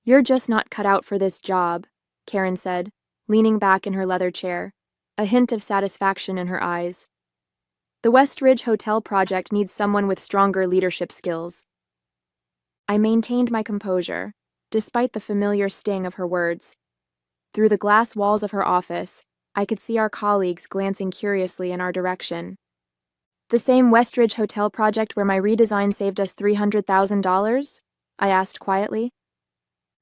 "You're just not cut out for this job," Karen said, leaning back in her leather chair, a hint of satisfaction in her eyes. "The West Ridge Hotel project needs someone with stronger leadership skills." I maintained my composure, despite the familiar sting of her words. Through the glass walls of her office, I could see our colleagues glancing curiously in our direction. "The same West Ridge Hotel project where my redesign saved us $300,000? I asked quietly.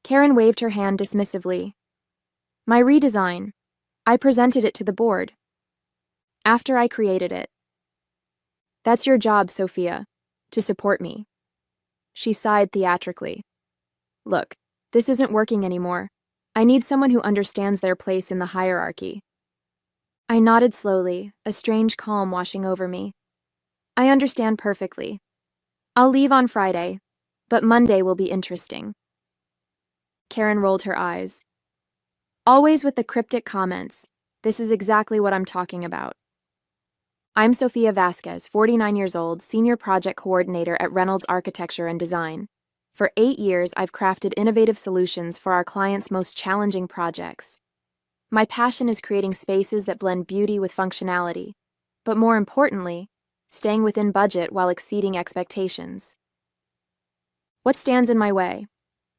Karen waved her hand dismissively. "My redesign. I presented it to the board. After I created it." "That's your job, Sophia, to support me." She sighed theatrically. "Look, this isn't working anymore. I need someone who understands their place in the hierarchy." I nodded slowly, a strange calm washing over me. "I understand perfectly. I'll leave on Friday, but Monday will be interesting." Karen rolled her eyes. Always with the cryptic comments, "This is exactly what I'm talking about." "I'm Sophia Vasquez, 49 years old, Senior Project Coordinator at Reynolds Architecture and Design. For 8 years, I've crafted innovative solutions for our clients' most challenging projects. My passion is creating spaces that blend beauty with functionality, but more importantly, staying within budget while exceeding expectations. What stands in my way?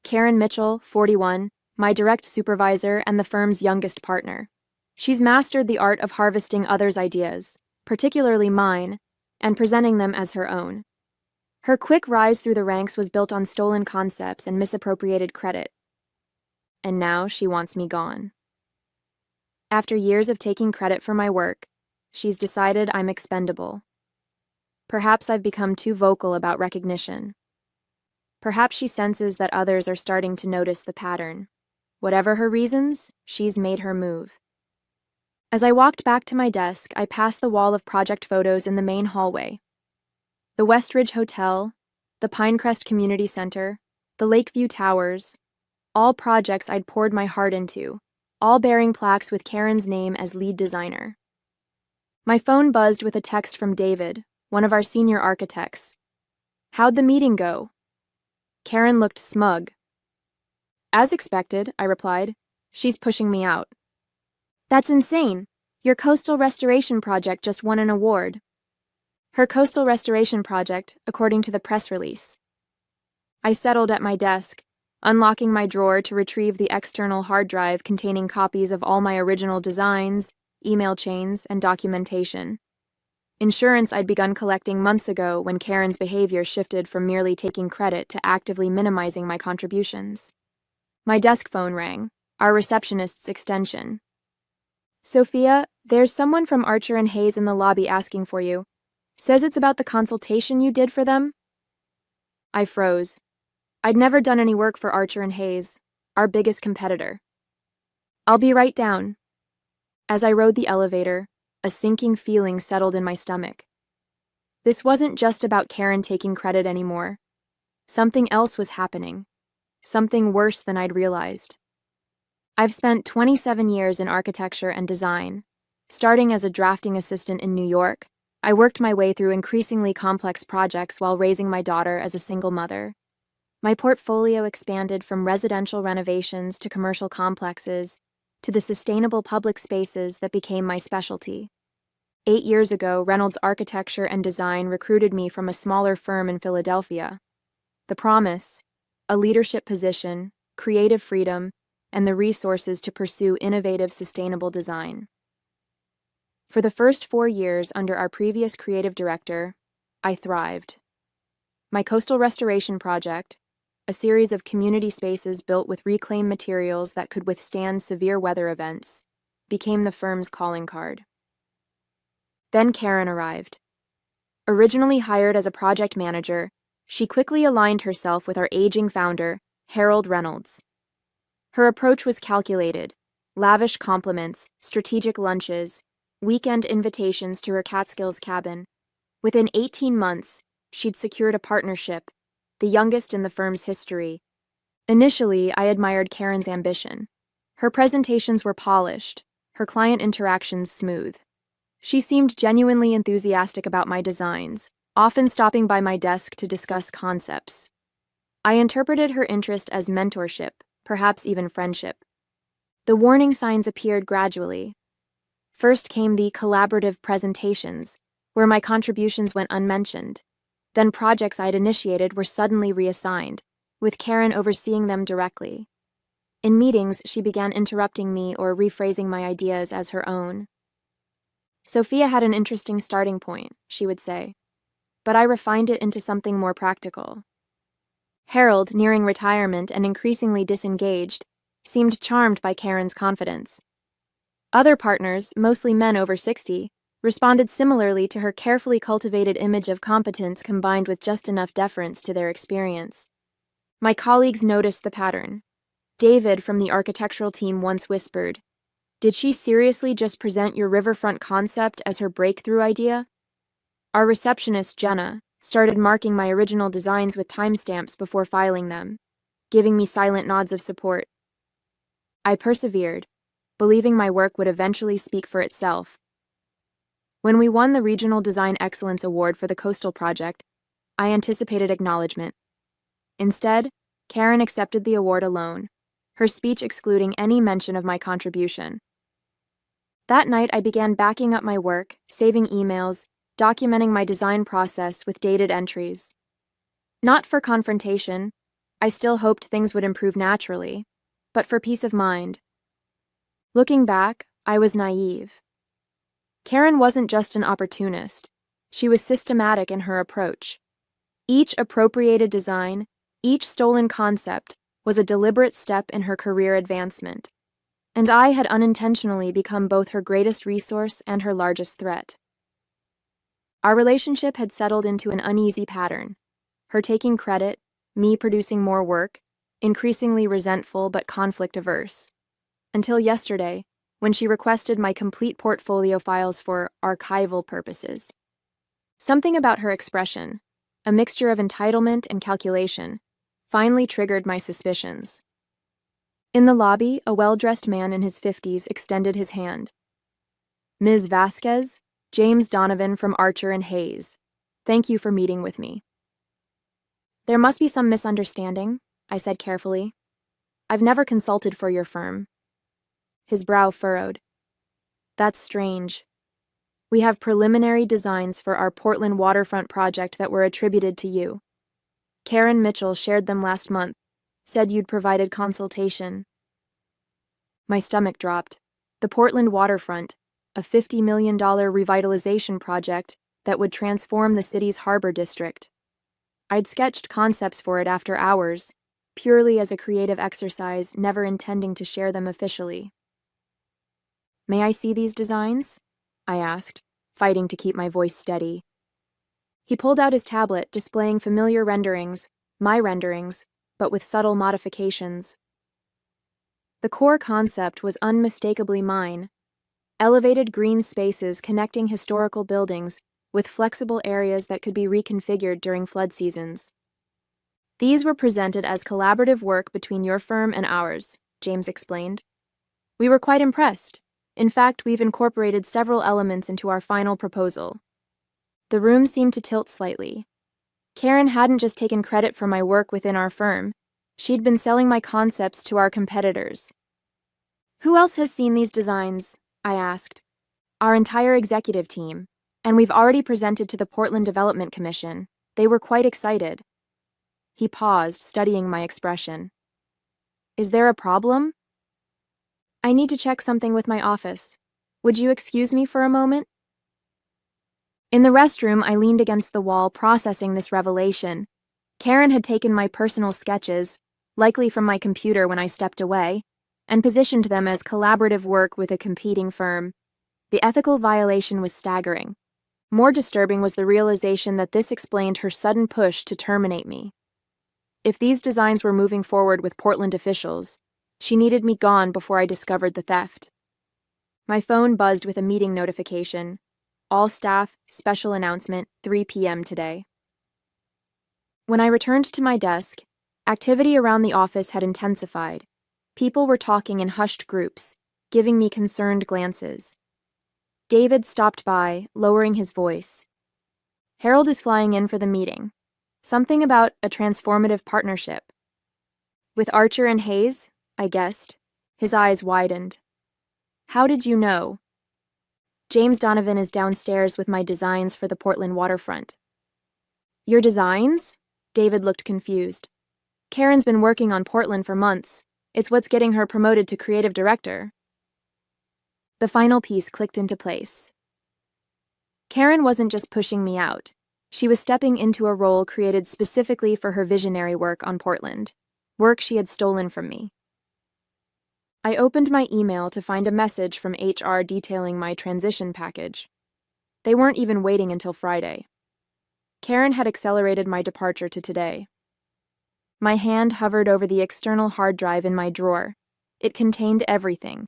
Karen Mitchell, 41, my direct supervisor and the firm's youngest partner. She's mastered the art of harvesting others' ideas, particularly mine, and presenting them as her own. Her quick rise through the ranks was built on stolen concepts and misappropriated credit. And now she wants me gone. After years of taking credit for my work, she's decided I'm expendable. Perhaps I've become too vocal about recognition. Perhaps she senses that others are starting to notice the pattern. Whatever her reasons, she's made her move. As I walked back to my desk, I passed the wall of project photos in the main hallway. The West Ridge Hotel, the Pinecrest Community Center, the Lakeview Towers, all projects I'd poured my heart into, all bearing plaques with Karen's name as lead designer. My phone buzzed with a text from David, one of our senior architects. "How'd the meeting go?" Karen looked smug. "As expected," I replied. "She's pushing me out." "That's insane. Your coastal restoration project just won an award." "Her coastal restoration project, according to the press release." I settled at my desk, unlocking my drawer to retrieve the external hard drive containing copies of all my original designs, email chains, and documentation. Insurance I'd begun collecting months ago when Karen's behavior shifted from merely taking credit to actively minimizing my contributions. My desk phone rang, our receptionist's extension. "Sophia, there's someone from Archer and Hayes in the lobby asking for you. Says it's about the consultation you did for them." I froze. I'd never done any work for Archer and Hayes, our biggest competitor. "I'll be right down." As I rode the elevator, a sinking feeling settled in my stomach. This wasn't just about Karen taking credit anymore. Something else was happening. Something worse than I'd realized. I've spent 27 years in architecture and design. Starting as a drafting assistant in New York, I worked my way through increasingly complex projects while raising my daughter as a single mother. My portfolio expanded from residential renovations to commercial complexes to the sustainable public spaces that became my specialty. 8 years ago, Reynolds Architecture and Design recruited me from a smaller firm in Philadelphia. The promise: a leadership position, creative freedom, and the resources to pursue innovative, sustainable design. For the first 4 years under our previous creative director, I thrived. My coastal restoration project, a series of community spaces built with reclaimed materials that could withstand severe weather events, became the firm's calling card. Then Karen arrived. Originally hired as a project manager, she quickly aligned herself with our aging founder, Harold Reynolds. Her approach was calculated: lavish compliments, strategic lunches, weekend invitations to her Catskills cabin. Within 18 months, she'd secured a partnership, the youngest in the firm's history. Initially, I admired Karen's ambition. Her presentations were polished, her client interactions smooth. She seemed genuinely enthusiastic about my designs, often stopping by my desk to discuss concepts. I interpreted her interest as mentorship, perhaps even friendship. The warning signs appeared gradually. First came the collaborative presentations, where my contributions went unmentioned. Then projects I'd initiated were suddenly reassigned, with Karen overseeing them directly. In meetings, she began interrupting me or rephrasing my ideas as her own. Sophia had an interesting starting point, she would say, but I refined it into something more practical. Harold, nearing retirement and increasingly disengaged, seemed charmed by Karen's confidence. Other partners, mostly men over 60, responded similarly to her carefully cultivated image of competence combined with just enough deference to their experience. My colleagues noticed the pattern. David from the architectural team once whispered, "Did she seriously just present your riverfront concept as her breakthrough idea?" Our receptionist, Jenna, started marking my original designs with timestamps before filing them, giving me silent nods of support. I persevered, believing my work would eventually speak for itself. When we won the Regional Design Excellence Award for the Coastal Project, I anticipated acknowledgement. Instead, Karen accepted the award alone, her speech excluding any mention of my contribution. That night, I began backing up my work, saving emails, documenting my design process with dated entries. Not for confrontation, I still hoped things would improve naturally, but for peace of mind. Looking back, I was naive. Karen wasn't just an opportunist. She was systematic in her approach. Each appropriated design, each stolen concept, was a deliberate step in her career advancement, and I had unintentionally become both her greatest resource and her largest threat. Our relationship had settled into an uneasy pattern, her taking credit, me producing more work, increasingly resentful but conflict-averse. Until yesterday, when she requested my complete portfolio files for archival purposes. Something about her expression, a mixture of entitlement and calculation, finally triggered my suspicions. In the lobby, a well-dressed man in his 50s extended his hand. "Ms. Vasquez, James Donovan from Archer and Hayes. Thank you for meeting with me." "There must be some misunderstanding," I said carefully. "I've never consulted for your firm." His brow furrowed. "That's strange. We have preliminary designs for our Portland waterfront project that were attributed to you. Karen Mitchell shared them last month, said you'd provided consultation." My stomach dropped. The Portland waterfront, a $50 million revitalization project that would transform the city's harbor district. I'd sketched concepts for it after hours, purely as a creative exercise, never intending to share them officially. "May I see these designs?" I asked, fighting to keep my voice steady. He pulled out his tablet, displaying familiar renderings, my renderings, but with subtle modifications. The core concept was unmistakably mine: elevated green spaces connecting historical buildings with flexible areas that could be reconfigured during flood seasons. "These were presented as collaborative work between your firm and ours," James explained. "We were quite impressed. In fact, we've incorporated several elements into our final proposal." The room seemed to tilt slightly. Karen hadn't just taken credit for my work within our firm. She'd been selling my concepts to our competitors. "Who else has seen these designs?" I asked. "Our entire executive team, and we've already presented to the Portland Development Commission. They were quite excited." He paused, studying my expression. "Is there a problem?" "I need to check something with my office. Would you excuse me for a moment?" In the restroom, I leaned against the wall, processing this revelation. Karen had taken my personal sketches, likely from my computer when I stepped away, and positioned them as collaborative work with a competing firm. The ethical violation was staggering. More disturbing was the realization that this explained her sudden push to terminate me. If these designs were moving forward with Portland officials, she needed me gone before I discovered the theft. My phone buzzed with a meeting notification. "All staff, special announcement, 3 p.m. today." When I returned to my desk, activity around the office had intensified. People were talking in hushed groups, giving me concerned glances. David stopped by, lowering his voice. "Harold is flying in for the meeting. Something about a transformative partnership." "With Archer and Hayes?" I guessed. His eyes widened. How did you know? James Donovan is downstairs with my designs for the Portland waterfront. Your designs? David looked confused. Karen's been working on Portland for months. It's what's getting her promoted to creative director. The final piece clicked into place. Karen wasn't just pushing me out. She was stepping into a role created specifically for her visionary work on Portland, work she had stolen from me. I opened my email to find a message from HR detailing my transition package. They weren't even waiting until Friday. Karen had accelerated my departure to today. My hand hovered over the external hard drive in my drawer. It contained everything: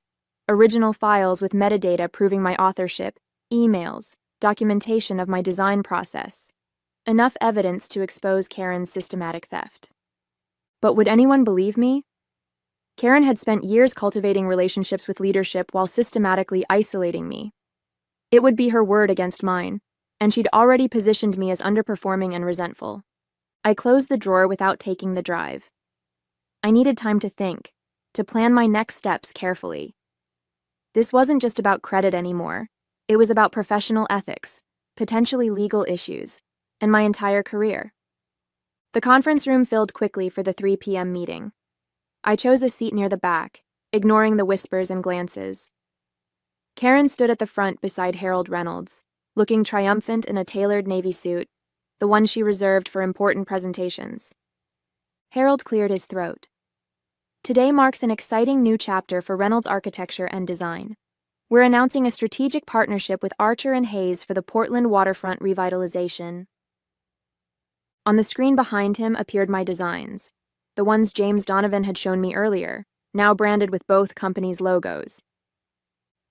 original files with metadata proving my authorship, emails, documentation of my design process. Enough evidence to expose Karen's systematic theft. But would anyone believe me? Karen had spent years cultivating relationships with leadership while systematically isolating me. It would be her word against mine, and she'd already positioned me as underperforming and resentful. I closed the drawer without taking the drive. I needed time to think, to plan my next steps carefully. This wasn't just about credit anymore. It was about professional ethics, potentially legal issues, and my entire career. The conference room filled quickly for the 3 p.m. meeting. I chose a seat near the back, ignoring the whispers and glances. Karen stood at the front beside Harold Reynolds, looking triumphant in a tailored navy suit, the one she reserved for important presentations. Harold cleared his throat. Today marks an exciting new chapter for Reynolds Architecture and Design. We're announcing a strategic partnership with Archer and Hayes for the Portland waterfront revitalization. On the screen behind him appeared my designs, the ones James Donovan had shown me earlier, now branded with both companies' logos.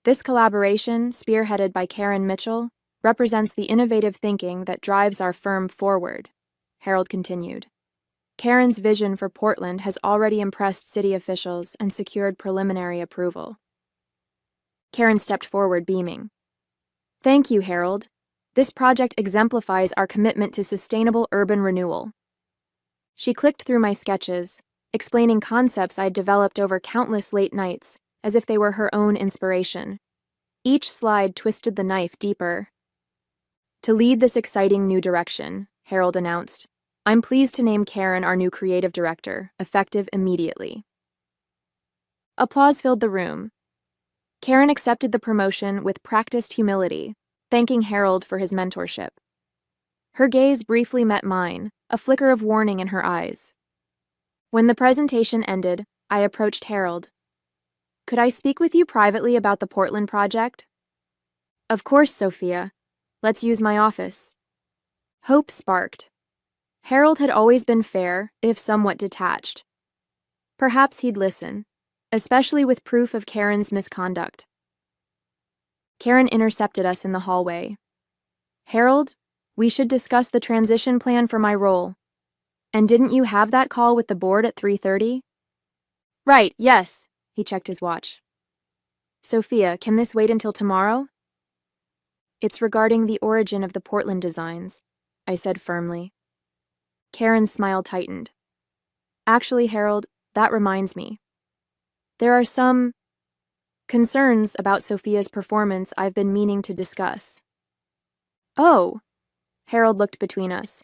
This collaboration, spearheaded by Karen Mitchell, represents the innovative thinking that drives our firm forward, Harold continued. Karen's vision for Portland has already impressed city officials and secured preliminary approval. Karen stepped forward, beaming. Thank you, Harold. This project exemplifies our commitment to sustainable urban renewal. She clicked through my sketches, explaining concepts I'd developed over countless late nights, as if they were her own inspiration. Each slide twisted the knife deeper. To lead this exciting new direction, Harold announced, I'm pleased to name Karen our new creative director, effective immediately. Applause filled the room. Karen accepted the promotion with practiced humility, thanking Harold for his mentorship. Her gaze briefly met mine, a flicker of warning in her eyes. When the presentation ended, I approached Harold. Could I speak with you privately about the Portland project? Of course, Sophia. Let's use my office. Hope sparked. Harold had always been fair, if somewhat detached. Perhaps he'd listen, especially with proof of Karen's misconduct. Karen intercepted us in the hallway. Harold, we should discuss the transition plan for my role. And didn't you have that call with the board at 3:30? Right, yes. He checked his watch. Sophia, can this wait until tomorrow? It's regarding the origin of the Portland designs, I said firmly. Karen's smile tightened. Actually, Harold, that reminds me. There are some concerns about Sophia's performance I've been meaning to discuss. Oh, Harold looked between us.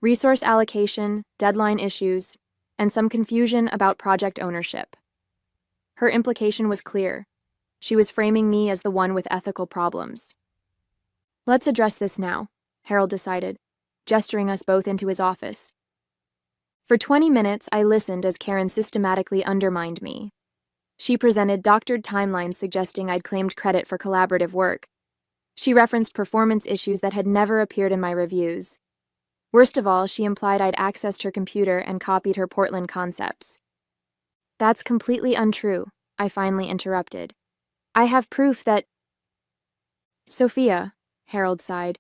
Resource allocation, deadline issues, and some confusion about project ownership. Her implication was clear. She was framing me as the one with ethical problems. Let's address this now, Harold decided, gesturing us both into his office. For 20 minutes, I listened as Karen systematically undermined me. She presented doctored timelines suggesting I'd claimed credit for collaborative work. She referenced performance issues that had never appeared in my reviews. Worst of all, she implied I'd accessed her computer and copied her Portland concepts. That's completely untrue, I finally interrupted. I have proof that... Sophia, Harold sighed.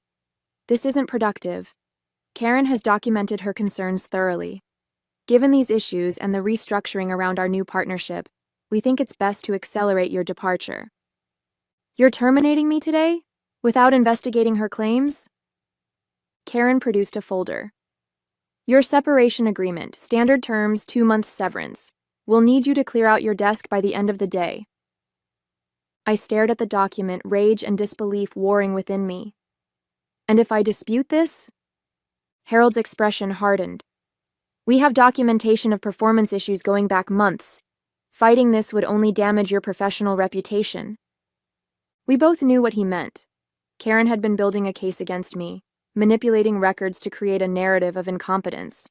This isn't productive. Karen has documented her concerns thoroughly. Given these issues and the restructuring around our new partnership, we think it's best to accelerate your departure. You're terminating me today? Without investigating her claims? Karen produced a folder. Your separation agreement, standard terms, 2-month severance. We'll need you to clear out your desk by the end of the day. I stared at the document, rage and disbelief warring within me. And if I dispute this? Harold's expression hardened. We have documentation of performance issues going back months. Fighting this would only damage your professional reputation. We both knew what he meant. Karen had been building a case against me, manipulating records to create a narrative of incompetence.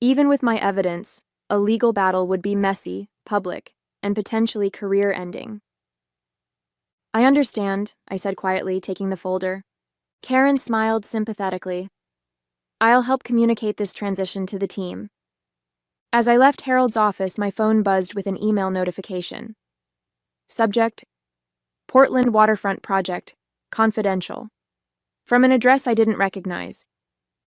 Even with my evidence, a legal battle would be messy, public, and potentially career-ending. I understand, I said quietly, taking the folder. Karen smiled sympathetically. I'll help communicate this transition to the team. As I left Harold's office, my phone buzzed with an email notification. Subject: Portland Waterfront Project, confidential. From an address I didn't recognize.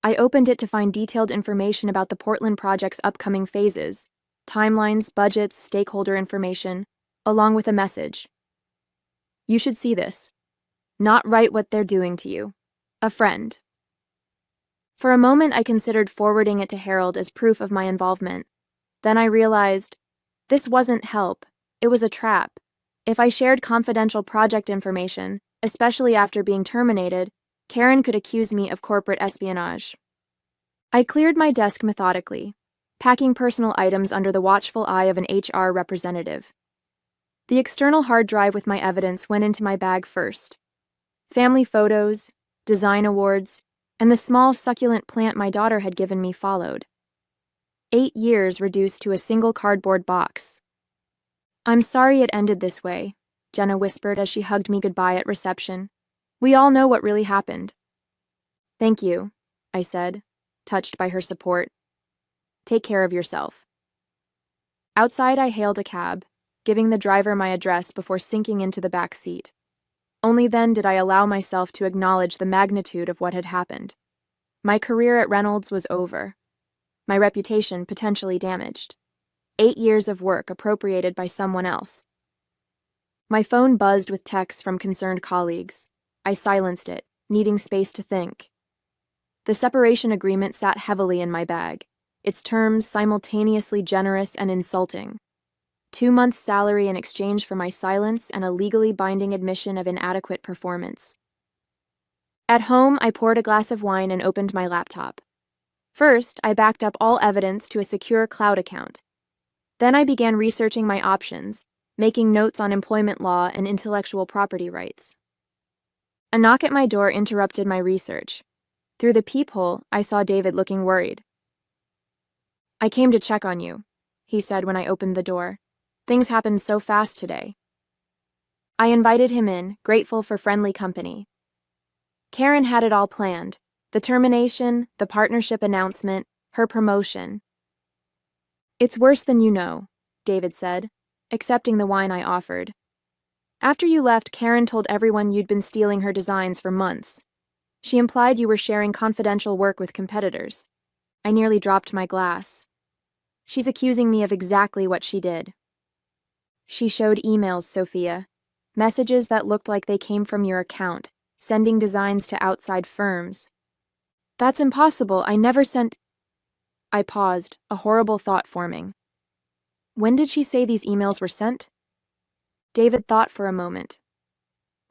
I opened it to find detailed information about the Portland project's upcoming phases, timelines, budgets, stakeholder information, along with a message. You should see this. Not write what they're doing to you. A friend. For a moment, I considered forwarding it to Harold as proof of my involvement. Then I realized this wasn't help. It was a trap. If I shared confidential project information, especially after being terminated, Karen could accuse me of corporate espionage. I cleared my desk methodically, packing personal items under the watchful eye of an HR representative. The external hard drive with my evidence went into my bag first. Family photos, design awards, and the small succulent plant my daughter had given me followed. 8 years reduced to a single cardboard box. I'm sorry it ended this way, Jenna whispered as she hugged me goodbye at reception. We all know what really happened. Thank you, I said, touched by her support. Take care of yourself. Outside, I hailed a cab, giving the driver my address before sinking into the back seat. Only then did I allow myself to acknowledge the magnitude of what had happened. My career at Reynolds was over. My reputation potentially damaged. 8 years of work appropriated by someone else. My phone buzzed with texts from concerned colleagues. I silenced it, needing space to think. The separation agreement sat heavily in my bag, its terms simultaneously generous and insulting. 2 months' salary in exchange for my silence and a legally binding admission of inadequate performance. At home, I poured a glass of wine and opened my laptop. First, I backed up all evidence to a secure cloud account. Then I began researching my options, making notes on employment law and intellectual property rights. A knock at my door interrupted my research. Through the peephole, I saw David looking worried. I came to check on you, he said when I opened the door. Things happened so fast today. I invited him in, grateful for friendly company. Karen had it all planned. The termination, the partnership announcement, her promotion. It's worse than you know, David said, accepting the wine I offered. After you left, Karen told everyone you'd been stealing her designs for months. She implied you were sharing confidential work with competitors. I nearly dropped my glass. She's accusing me of exactly what she did. She showed emails, Sophia. Messages that looked like they came from your account, sending designs to outside firms. That's impossible. I never sent... I paused, a horrible thought forming. When did she say these emails were sent? David thought for a moment.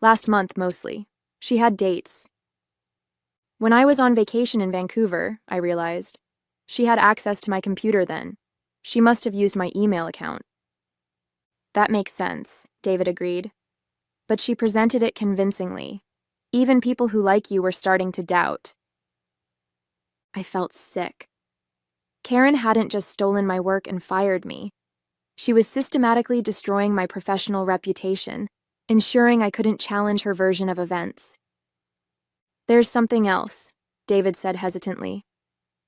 Last month, mostly. She had dates. When I was on vacation in Vancouver, I realized. She had access to my computer then. She must have used my email account. That makes sense, David agreed. But she presented it convincingly. Even people who like you were starting to doubt. I felt sick. Karen hadn't just stolen my work and fired me. She was systematically destroying my professional reputation, ensuring I couldn't challenge her version of events. There's something else, David said hesitantly.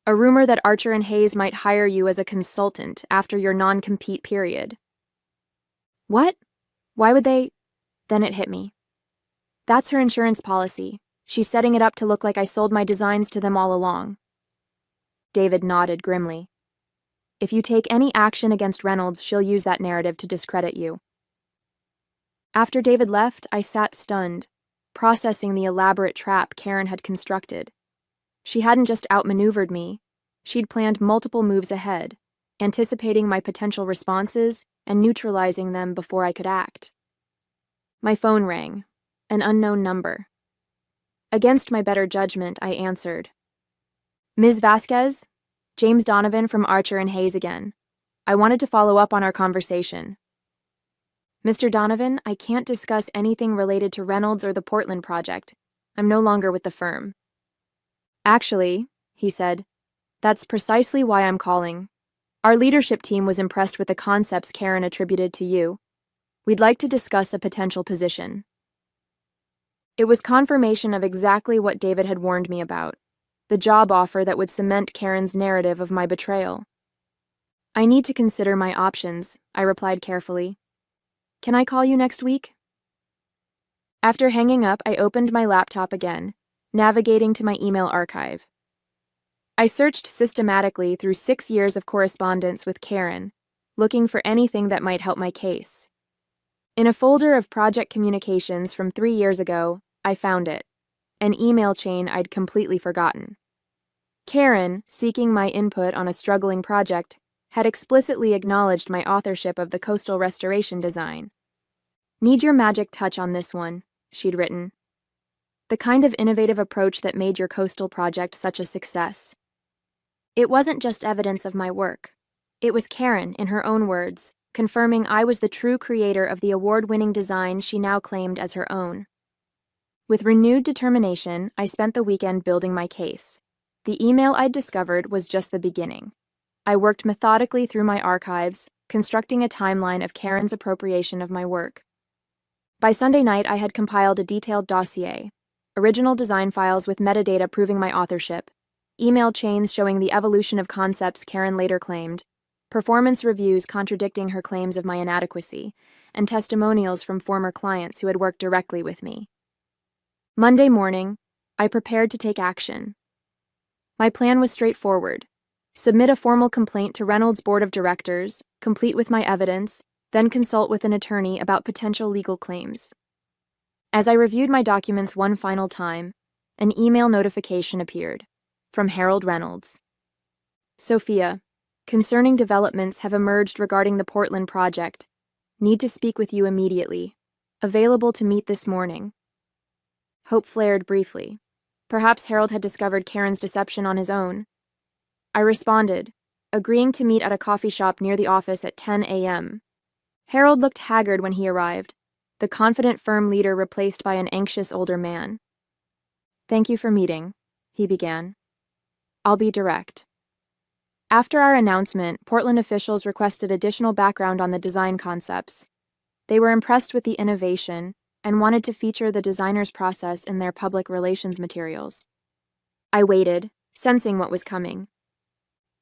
A rumor that Archer and Hayes might hire you as a consultant after your non-compete period. What? Why would they? Then it hit me. That's her insurance policy. She's setting it up to look like I sold my designs to them all along. David nodded grimly. If you take any action against Reynolds, she'll use that narrative to discredit you. After David left, I sat stunned, processing the elaborate trap Karen had constructed. She hadn't just outmaneuvered me. She'd planned multiple moves ahead, anticipating my potential responses and neutralizing them before I could act. My phone rang, an unknown number. Against my better judgment, I answered. Ms. Vasquez? James Donovan from Archer and Hayes again. I wanted to follow up on our conversation. Mr. Donovan, I can't discuss anything related to Reynolds or the Portland project. I'm no longer with the firm. Actually, he said, that's precisely why I'm calling. Our leadership team was impressed with the concepts Karen attributed to you. We'd like to discuss a potential position. It was confirmation of exactly what David had warned me about, the job offer that would cement Karen's narrative of my betrayal. I need to consider my options, I replied carefully. Can I call you next week? After hanging up, I opened my laptop again, navigating to my email archive. I searched systematically through 6 years of correspondence with Karen, looking for anything that might help my case. In a folder of project communications from 3 years ago, I found it, an email chain I'd completely forgotten. Karen, seeking my input on a struggling project, had explicitly acknowledged my authorship of the coastal restoration design. Need your magic touch on this one, she'd written. The kind of innovative approach that made your coastal project such a success. It wasn't just evidence of my work. It was Karen, in her own words, confirming I was the true creator of the award-winning design she now claimed as her own. With renewed determination, I spent the weekend building my case. The email I'd discovered was just the beginning. I worked methodically through my archives, constructing a timeline of Karen's appropriation of my work. By Sunday night, I had compiled a detailed dossier, original design files with metadata proving my authorship, email chains showing the evolution of concepts Karen later claimed, performance reviews contradicting her claims of my inadequacy, and testimonials from former clients who had worked directly with me. Monday morning, I prepared to take action. My plan was straightforward. Submit a formal complaint to Reynolds' board of directors, complete with my evidence, then consult with an attorney about potential legal claims. As I reviewed my documents one final time, an email notification appeared. From Harold Reynolds. Sophia, concerning developments have emerged regarding the Portland project. Need to speak with you immediately. Available to meet this morning. Hope flared briefly. Perhaps Harold had discovered Karen's deception on his own. I responded, agreeing to meet at a coffee shop near the office at 10 a.m. Harold looked haggard when he arrived, the confident firm leader replaced by an anxious older man. Thank you for meeting, he began. I'll be direct. After our announcement, Portland officials requested additional background on the design concepts. They were impressed with the innovation and wanted to feature the designer's process in their public relations materials. I waited, sensing what was coming.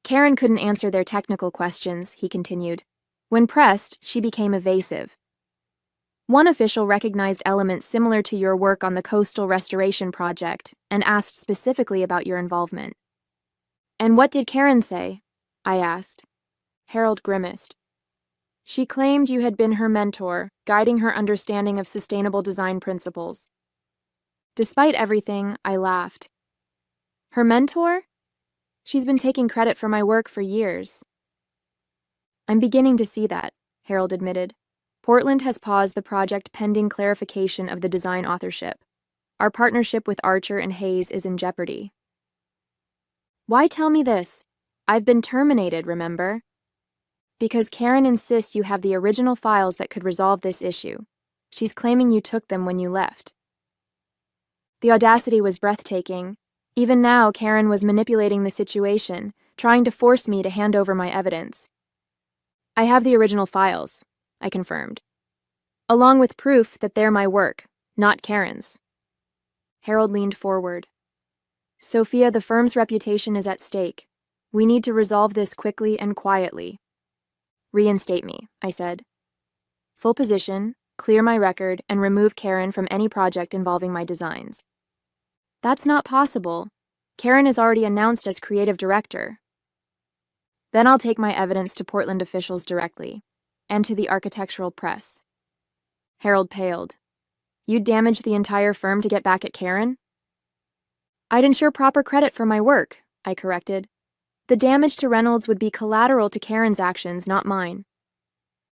Karen couldn't answer their technical questions, he continued. When pressed, she became evasive. One official recognized elements similar to your work on the coastal restoration project and asked specifically about your involvement. And what did Karen say? I asked. Harold grimaced. She claimed you had been her mentor, guiding her understanding of sustainable design principles. Despite everything, I laughed. Her mentor? She's been taking credit for my work for years. I'm beginning to see that, Harold admitted. Portland has paused the project pending clarification of the design authorship. Our partnership with Archer and Hayes is in jeopardy. Why tell me this? I've been terminated, remember? Because Karen insists you have the original files that could resolve this issue. She's claiming you took them when you left. The audacity was breathtaking. Even now, Karen was manipulating the situation, trying to force me to hand over my evidence. I have the original files, I confirmed, along with proof that they're my work, not Karen's. Harold leaned forward. Sophia, the firm's reputation is at stake. We need to resolve this quickly and quietly. Reinstate me, I said. Full position, clear my record, and remove Karen from any project involving my designs. That's not possible. Karen is already announced as creative director. Then I'll take my evidence to Portland officials directly, and to the architectural press. Harold paled. You'd damage the entire firm to get back at Karen? I'd ensure proper credit for my work, I corrected. The damage to Reynolds would be collateral to Karen's actions, not mine.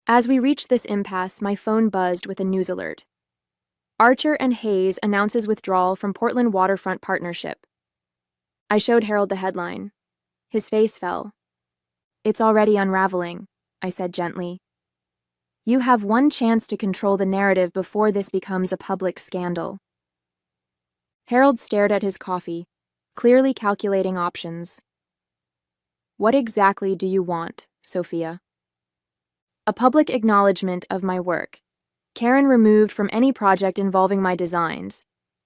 As we reached this impasse, my phone buzzed with a news alert. Archer and Hayes announces withdrawal from Portland Waterfront Partnership. I showed Harold the headline. His face fell. It's already unraveling, I said gently. You have one chance to control the narrative before this becomes a public scandal. Harold stared at his coffee, clearly calculating options. What exactly do you want, Sophia? A public acknowledgement of my work. Karen removed from any project involving my designs,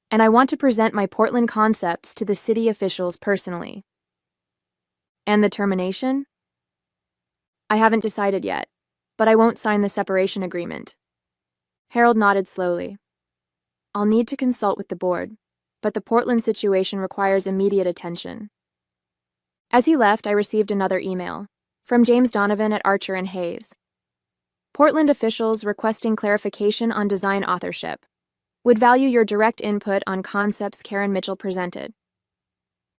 and I want to present my Portland concepts to the city officials personally. And the termination? I haven't decided yet, but I won't sign the separation agreement. Harold nodded slowly. I'll need to consult with the board, but the Portland situation requires immediate attention. As he left, I received another email from James Donovan at Archer and Hayes. Portland officials requesting clarification on design authorship. Would value your direct input on concepts Karen Mitchell presented.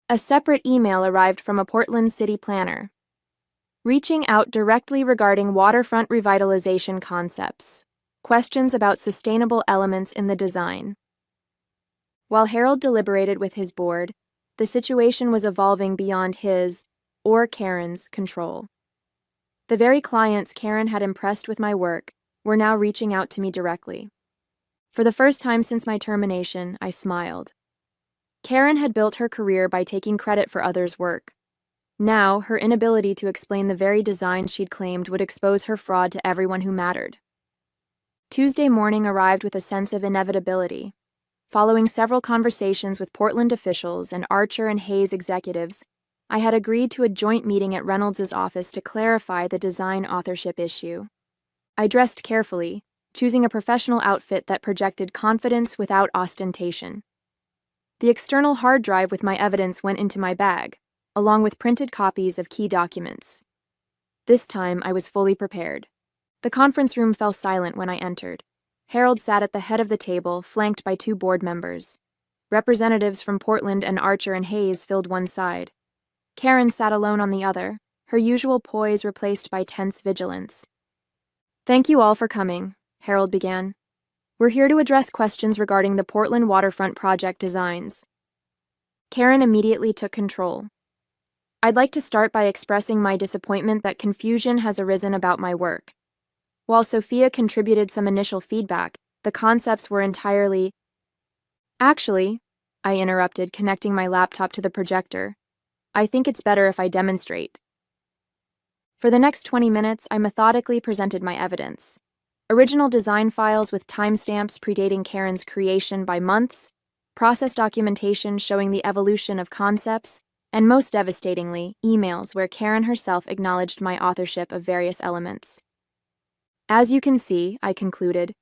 A separate email arrived from a Portland city planner, reaching out directly regarding waterfront revitalization concepts, questions about sustainable elements in the design. While Harold deliberated with his board, the situation was evolving beyond his, or Karen's, control. The very clients Karen had impressed with my work were now reaching out to me directly. For the first time since my termination, I smiled. Karen had built her career by taking credit for others' work. Now, her inability to explain the very designs she'd claimed would expose her fraud to everyone who mattered. Tuesday morning arrived with a sense of inevitability. Following several conversations with Portland officials and Archer and Hayes executives, I had agreed to a joint meeting at Reynolds' office to clarify the design authorship issue. I dressed carefully, choosing a professional outfit that projected confidence without ostentation. The external hard drive with my evidence went into my bag, along with printed copies of key documents. This time, I was fully prepared. The conference room fell silent when I entered. Harold sat at the head of the table, flanked by 2 board members. Representatives from Portland and Archer and Hayes filled one side. Karen sat alone on the other, her usual poise replaced by tense vigilance. Thank you all for coming, Harold began. We're here to address questions regarding the Portland waterfront project designs. Karen immediately took control. I'd like to start by expressing my disappointment that confusion has arisen about my work. While Sophia contributed some initial feedback, the concepts were entirely... Actually, I interrupted, connecting my laptop to the projector. I think it's better if I demonstrate. For the next 20 minutes, I methodically presented my evidence. Original design files with timestamps predating Karen's creation by months, process documentation showing the evolution of concepts, and most devastatingly, emails where Karen herself acknowledged my authorship of various elements. As you can see, I concluded,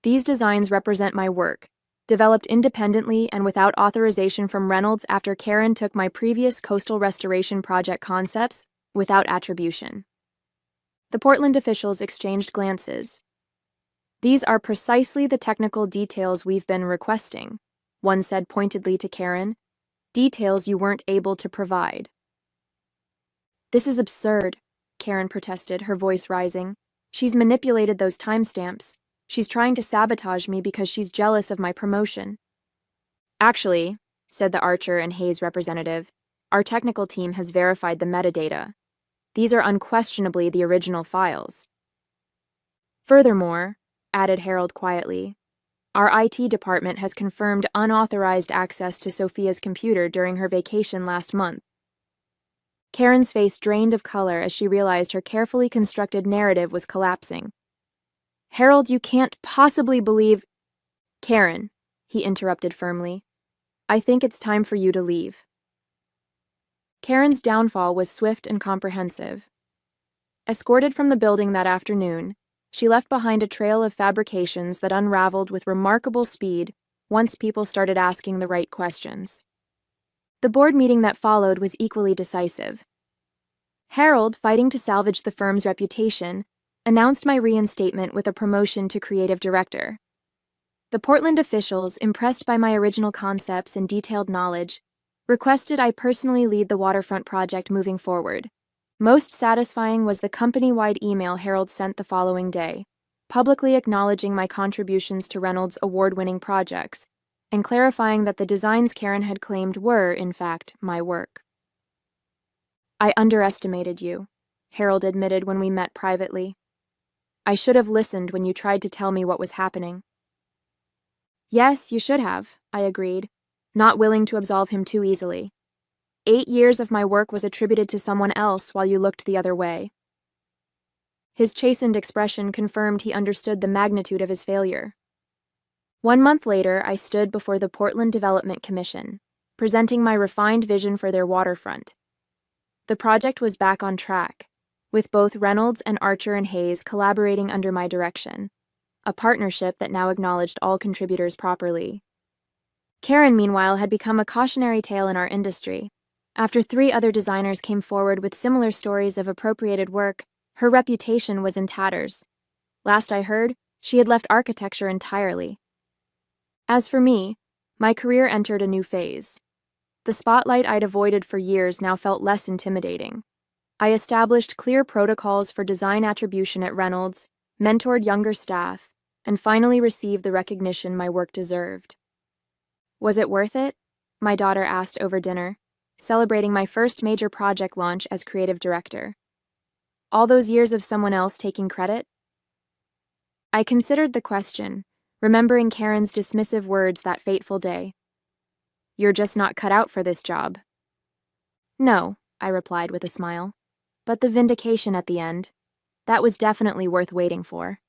these designs represent my work, developed independently and without authorization from Reynolds after Karen took my previous coastal restoration project concepts without attribution. The Portland officials exchanged glances. These are precisely the technical details we've been requesting, one said pointedly to Karen, details you weren't able to provide. This is absurd, Karen protested, her voice rising. She's manipulated those timestamps. She's trying to sabotage me because she's jealous of my promotion. Actually, said the Archer and Hayes representative, our technical team has verified the metadata. These are unquestionably the original files. Furthermore, added Harold quietly, our IT department has confirmed unauthorized access to Sophia's computer during her vacation last month. Karen's face drained of color as she realized her carefully constructed narrative was collapsing. Harold, you can't possibly believe... Karen, he interrupted firmly. I think it's time for you to leave. Karen's downfall was swift and comprehensive. Escorted from the building that afternoon, she left behind a trail of fabrications that unraveled with remarkable speed once people started asking the right questions. The board meeting that followed was equally decisive. Harold, fighting to salvage the firm's reputation, announced my reinstatement with a promotion to creative director. The Portland officials, impressed by my original concepts and detailed knowledge, Requested I personally lead the waterfront project moving forward. Most satisfying was the company-wide email Harold sent the following day, publicly acknowledging my contributions to Reynolds' award-winning projects, and clarifying that the designs Karen had claimed were, in fact, my work. I underestimated you, Harold admitted when we met privately. I should have listened when you tried to tell me what was happening. Yes, you should have, I agreed, not willing to absolve him too easily. 8 years of my work was attributed to someone else while you looked the other way. His chastened expression confirmed he understood the magnitude of his failure. 1 month later, I stood before the Portland Development Commission, presenting my refined vision for their waterfront. The project was back on track, with both Reynolds and Archer and Hayes collaborating under my direction, a partnership that now acknowledged all contributors properly. Karen, meanwhile, had become a cautionary tale in our industry. After 3 other designers came forward with similar stories of appropriated work, her reputation was in tatters. Last I heard, she had left architecture entirely. As for me, my career entered a new phase. The spotlight I'd avoided for years now felt less intimidating. I established clear protocols for design attribution at Reynolds, mentored younger staff, and finally received the recognition my work deserved. Was it worth it? My daughter asked over dinner, celebrating my first major project launch as creative director. All those years of someone else taking credit? I considered the question, remembering Karen's dismissive words that fateful day. You're just not cut out for this job. No, I replied with a smile. But the vindication at the end, that was definitely worth waiting for.